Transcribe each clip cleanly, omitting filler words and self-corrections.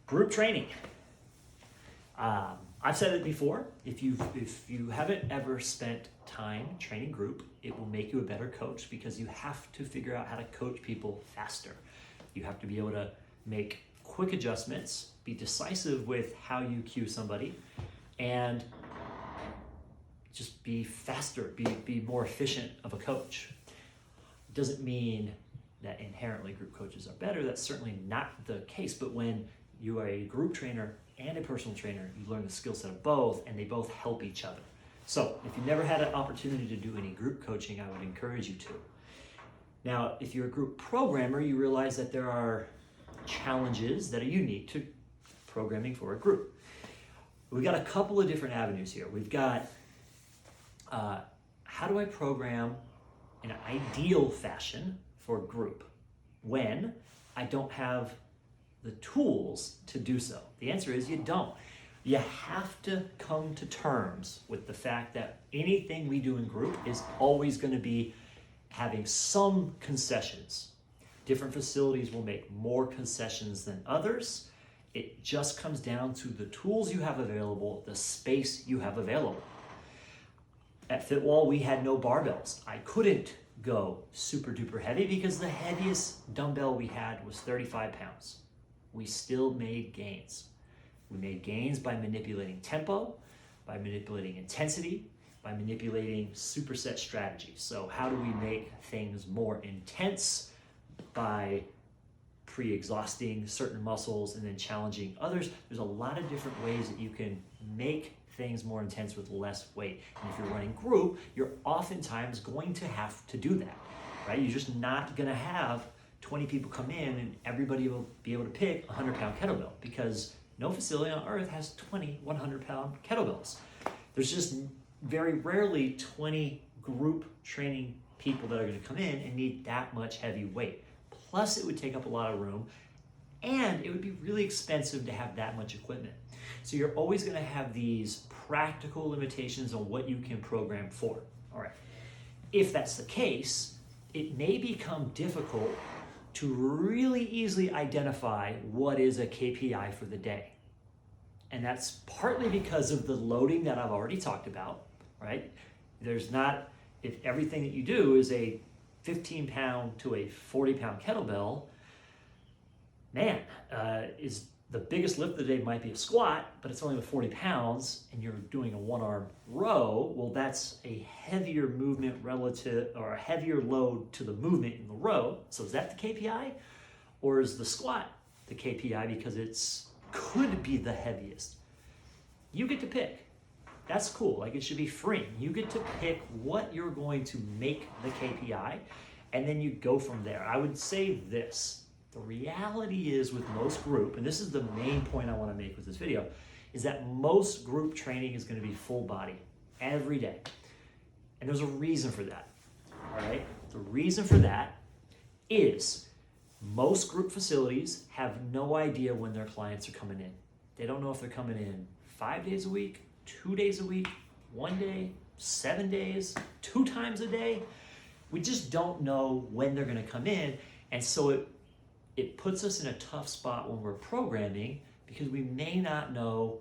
Group training. I've said it before. If you haven't ever spent time training group, it will make you a better coach because you have to figure out how to coach people faster. You have to be able to make quick adjustments, be decisive with how you cue somebody, and just be faster, be more efficient of a coach. It doesn't mean that inherently group coaches are better. That's certainly not the case. But when you are a group trainer and a personal trainer, you learn the skill set of both, and they both help each other. So if you've never had an opportunity to do any group coaching, I would encourage you to. Now, if you're a group programmer, you realize that there are challenges that are unique to programming for a group. We've got a couple of different avenues here. We've got how do I program in an ideal fashion for a group when I don't have the tools to do so? The answer is you don't. You have to come to terms with the fact that anything we do in group is always going to be having some concessions. Different facilities will make more concessions than others. It just comes down to the tools you have available, the space you have available. At Fitwall, we had no barbells. I couldn't go super duper heavy because the heaviest dumbbell we had was 35 pounds. We still made gains. We made gains by manipulating tempo, by manipulating intensity, by manipulating superset strategies. So how do we make things more intense? By pre-exhausting certain muscles and then challenging others. There's a lot of different ways that you can make things more intense with less weight. And if you're running group, you're oftentimes going to have to do that, right? You're just not gonna have 20 people come in and everybody will be able to pick a 100-pound kettlebell because no facility on earth has 20 100-pound kettlebells. There's just very rarely 20 group training people that are gonna come in and need that much heavy weight. Plus it would take up a lot of room and it would be really expensive to have that much equipment. So you're always gonna have these practical limitations on what you can program for. All right, if that's the case, it may become difficult to really easily identify what is a KPI for the day. And that's partly because of the loading that I've already talked about, right? There's not, if everything that you do is a 15-pound to a 40-pound kettlebell, man, is the biggest lift of the day might be a squat, but it's only with 40 pounds and you're doing a one-arm row. Well, that's a heavier movement relative, or a heavier load to the movement in the row. So is that the KPI? Or is the squat the KPI because it's could be the heaviest? You get to pick. That's cool. Like, it should be free. You get to pick what you're going to make the KPI, and then you go from there. I would say this. The reality is with most group, and this is the main point I want to make with this video, is that most group training is going to be full body every day. And there's a reason for that, all right? The reason for that is most group facilities have no idea when their clients are coming in. They don't know if they're coming in 5 days a week, 2 days a week, 1 day, 7 days, 2 times a day. We just don't know when they're going to come in. And so it puts us in a tough spot when we're programming because we may not know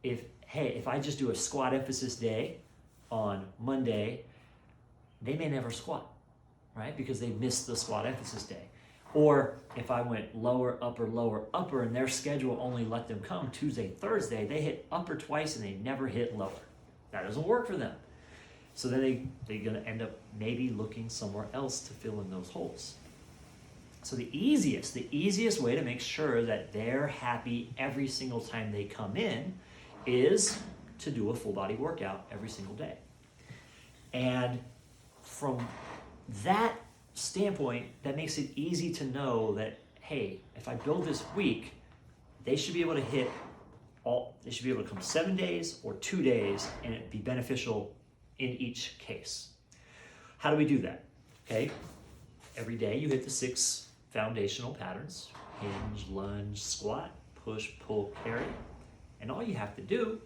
if I just do a squat emphasis day on Monday, they may never squat, right? Because they missed the squat emphasis day. Or if I went lower, upper, and their schedule only let them come Tuesday, Thursday, they hit upper twice and they never hit lower. That doesn't work for them. So then they're gonna end up maybe looking somewhere else to fill in those holes. So the easiest way to make sure that they're happy every single time they come in is to do a full body workout every single day. And from that standpoint, that makes it easy to know that, hey, if I build this week, they should be able to hit they should be able to come 7 days or 2 days and it'd be beneficial in each case. How do we do that? Okay, every day you hit the 6 foundational patterns: hinge, lunge, squat, push, pull, carry. And all you have to do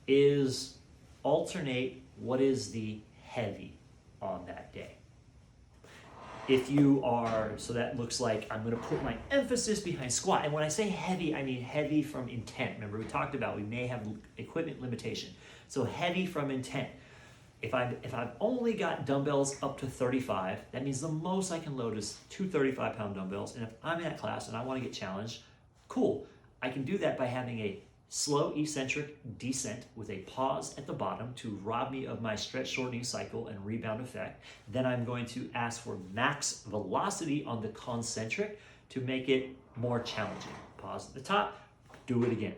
is alternate what is the heavy on that day. If you are, so that looks like I'm gonna put my emphasis behind squat. And when I say heavy, I mean heavy from intent. Remember we talked about we may have equipment limitation. So heavy from intent. If I've only got dumbbells up to 35, that means the most I can load is 2 35-pound dumbbells. And if I'm in that class and I wanna get challenged, cool. I can do that by having a slow eccentric descent with a pause at the bottom to rob me of my stretch shortening cycle and rebound effect. Then I'm going to ask for max velocity on the concentric to make it more challenging. Pause at the top, do it again.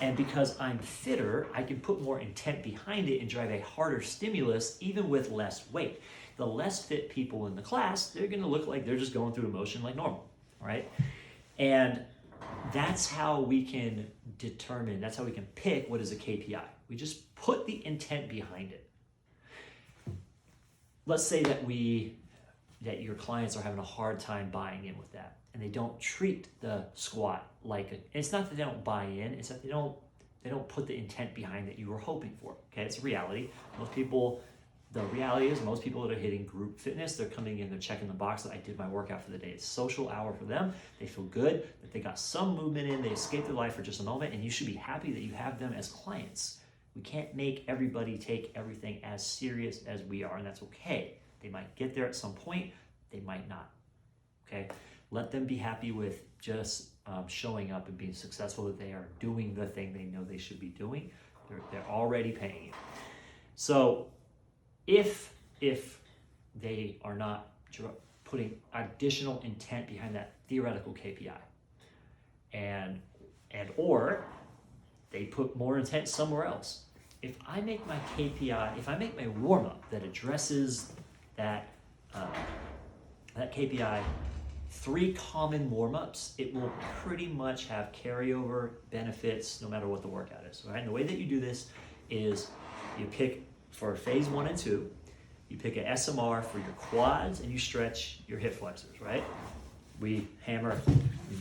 And because I'm fitter, I can put more intent behind it and drive a harder stimulus even with less weight. The less fit people in the class, they're gonna look like they're just going through the motion like normal, right? And that's how we can determine, that's how we can pick what is a KPI. We just put the intent behind it. Let's say that your clients are having a hard time buying in with that, and they don't treat the squat like a, it's not that they don't buy in, it's that they don't put the intent behind that you were hoping for. Okay, it's a reality. The reality is most people that are hitting group fitness, they're coming in, they're checking the box that I did my workout for the day. It's a social hour for them. They feel good that they got some movement in, they escaped their life for just a moment, and you should be happy that you have them as clients. We can't make everybody take everything as serious as we are, and that's okay. They might get there at some point, they might not, okay? Let them be happy with just showing up and being successful, that they are doing the thing they know they should be doing. They're already paying you. So, if they are not putting additional intent behind that theoretical KPI, and or they put more intent somewhere else. If I make my KPI, if I make my warm-up that addresses that KPI, 3 common warm-ups, it will pretty much have carryover benefits no matter what the workout is, right? And the way that you do this is you pick for phase 1 and 2, you pick an SMR for your quads and you stretch your hip flexors, right? We hammer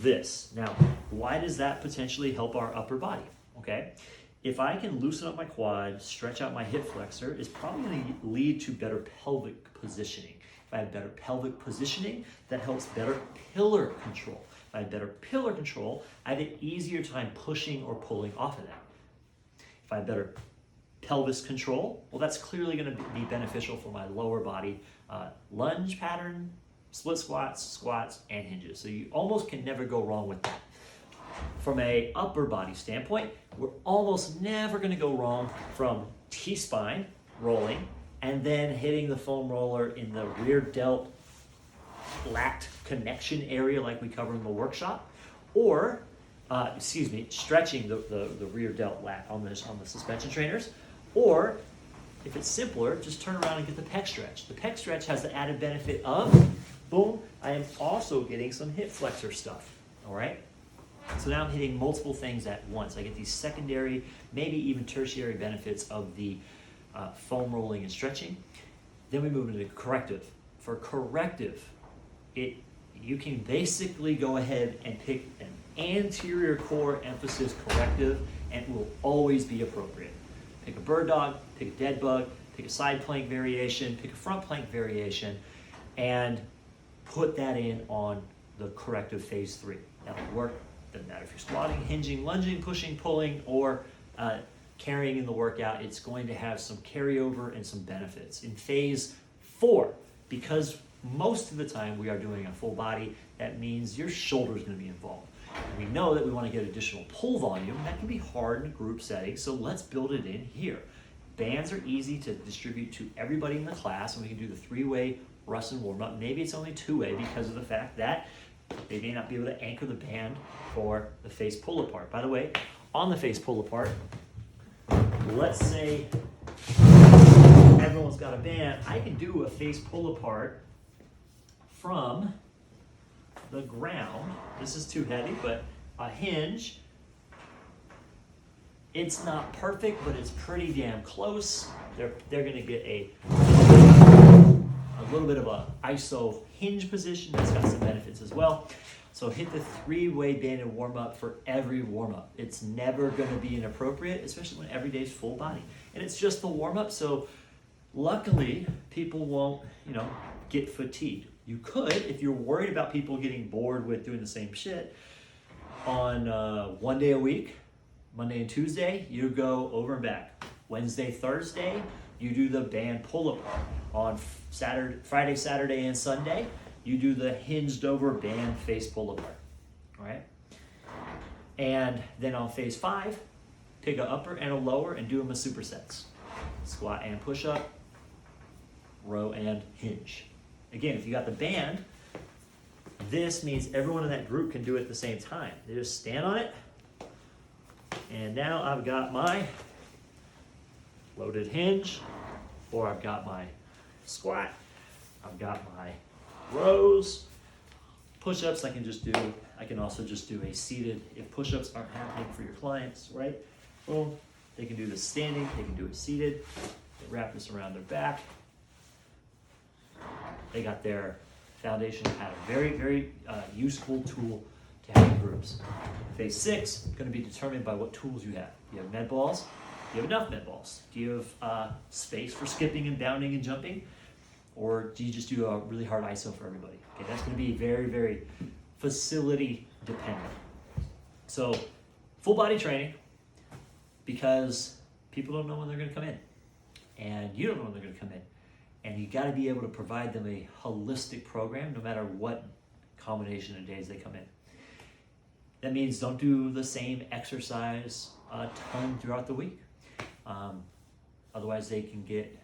this. Now, why does that potentially help our upper body? Okay, if I can loosen up my quad, stretch out my hip flexor, it's probably going to lead to better pelvic positioning. If I have better pelvic positioning, that helps better pillar control. If I have better pillar control, I have an easier time pushing or pulling off of that. If I have better pelvis control, well, that's clearly going to be beneficial for my lower body lunge pattern, split squats, and hinges. So you almost can never go wrong with that. From a upper body standpoint, we're almost never going to go wrong from T-spine rolling and then hitting the foam roller in the rear delt lat connection area like we covered in the workshop, or stretching the rear delt lat on the suspension trainers. Or if it's simpler, just turn around and get the pec stretch. The pec stretch has the added benefit of, boom, I am also getting some hip flexor stuff, all right? So now I'm hitting multiple things at once. I get these secondary, maybe even tertiary benefits of the foam rolling and stretching. Then we move into corrective. For corrective, you can basically go ahead and pick an anterior core emphasis corrective, and it will always be appropriate. Pick a bird dog, pick a dead bug, pick a side plank variation, pick a front plank variation, and put that in on the corrective phase 3. That'll work. Doesn't matter if you're squatting, hinging, lunging, pushing, pulling, or carrying in the workout. It's going to have some carryover and some benefits. In phase 4, because most of the time we are doing a full body, that means your shoulder is going to be involved. We know that we want to get additional pull volume. That can be hard in a group setting, so let's build it in here. Bands are easy to distribute to everybody in the class, and we can do the 3-way Russ and warm-up. Maybe it's only 2-way because of the fact that they may not be able to anchor the band for the face pull-apart. By the way, on the face pull-apart, let's say everyone's got a band. I can do a face pull-apart from the ground. This is too heavy, but a hinge. It's not perfect, but it's pretty damn close. They're going to get a little bit of a iso hinge position. That's got some benefits as well. So hit the 3-way banded warm-up for every warm-up. It's never going to be inappropriate, especially when every day's full body. And it's just the warm-up, so luckily people won't, get fatigued. You could, if you're worried about people getting bored with doing the same shit, on 1 day a week, Monday and Tuesday, you go over and back. Wednesday, Thursday, you do the band pull-up. On Friday, Saturday, and Sunday, you do the hinged over band face pull-up. All right? And then on phase 5, take an upper and a lower and do them as supersets. Squat and push-up, row and hinge. Again, if you got the band, this means everyone in that group can do it at the same time. They just stand on it, and now I've got my loaded hinge, or I've got my squat, I've got my rows, push-ups I can also just do a seated, if push-ups aren't happening for your clients, right? Boom, they can do this standing, they can do it seated, they wrap this around their back. They got their foundation at a very, very useful tool to have in groups. Phase 6 is going to be determined by what tools you have. Do you have med balls? Do you have enough med balls? Do you have space for skipping and bounding and jumping? Or do you just do a really hard ISO for everybody? Okay, that's going to be very, very facility dependent. So full body training, because people don't know when they're going to come in. And you don't know when they're going to come in. And you got to be able to provide them a holistic program no matter what combination of days they come in. That means don't do the same exercise a ton throughout the week. Otherwise they can get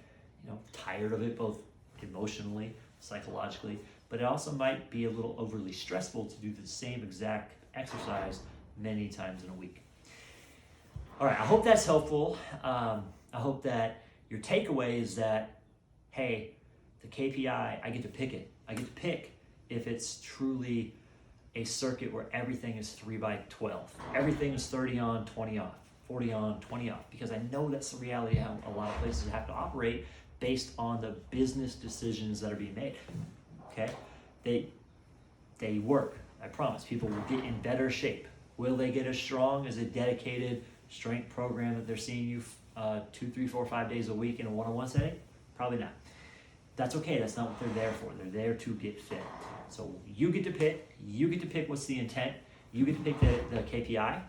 tired of it, both emotionally, psychologically, but it also might be a little overly stressful to do the same exact exercise many times in a week. All right, I hope that's helpful. I hope that your takeaway is that, hey, the KPI, I get to pick it. I get to pick if it's truly a circuit where everything is 3x12. Everything is 30 on, 20 off, 40 on, 20 off, because I know that's the reality how a lot of places have to operate based on the business decisions that are being made. Okay? They work. I promise. People will get in better shape. Will they get as strong as a dedicated strength program that they're seeing you 2, 3, 4, 5 days a week in a one-on-one setting? Probably not. That's okay. That's not what they're there for. They're there to get fit. So you get to pick. You get to pick what's the intent. You get to pick the KPI,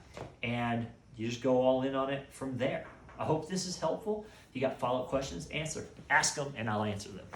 and you just go all in on it from there. I hope this is helpful. If you got follow-up questions, ask them, and I'll answer them.